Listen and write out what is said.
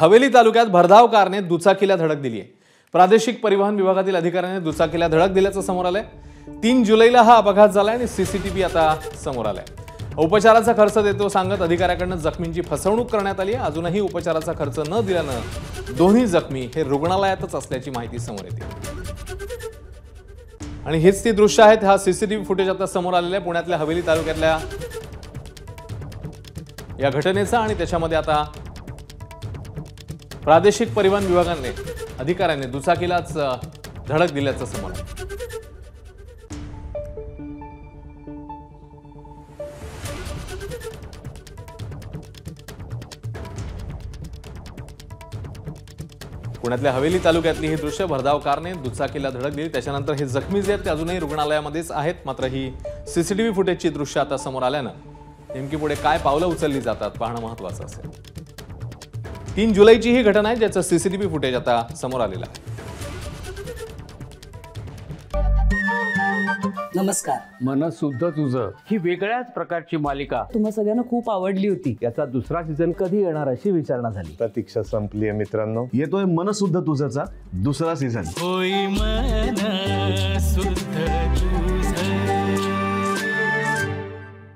हवेली तालुक्यात भरधाव कारने दुचाकीला धडक दिली आहे। प्रादेशिक परिवहन विभागातील अधिकाऱ्याने दुचाकीला धडक दिल्याचं समोर आलंय। 3 जुलैला हा अपघात झालाय आणि सीसीटीव्ही आता समोर आलाय। उपचाराचा खर्च देतो सांगत अधिकाऱ्याकडून जखमींची फसवणूक करण्यात आली आहे। अजूनही उपचाराचा खर्च न दिल्यानं दोन्ही जखमी हे रुग्णालयातच असल्याची माहिती समोर येते। आणि हेच ती दृश्य आहेत। हा सीसीटीव्ही फुटेज आता समोर आलेला आहे पुण्यातल्या हवेली तालुक्यातल्या या घटनेचा। आणि त्याच्यामध्ये आता प्रादेशिक परिवहन विभागाने अधिकाऱ्याने दुचाकीलाच धडक दिल्याचं समोर आलं। पुण्यातल्या हवेली तालुक्यातली ही दृश्य भरधाव कारने दुचाकीला धडक दिली। त्याच्यानंतर हे जखमी जे आहेत ते अजूनही रुग्णालयामध्येच आहेत। मात्र ही सीसीटीव्ही फुटेजची दृश्य आता समोर आल्यानं नेमकी पुढे काय पावलं उचलली जातात पाहणं महत्त्वाचं असेल। 3 जुलैची ही घटना आहे ज्याचं सीसीटीव्ही फुटेज आता समोर आलेलं आहे। नमस्कार। मनसुद्धा तुझं ही वेगळ्याच प्रकारची मालिका तुम्हा सगळ्यांना खूप आवडली होती। याचा दुसरा सीझन कधी येणार अशी विचारणा झाली। प्रतीक्षा संपली आहे मित्रांनो। येतोय मनसुद्धा तुझाचा दुसरा सीझन। होय मनसुद्धा तुझं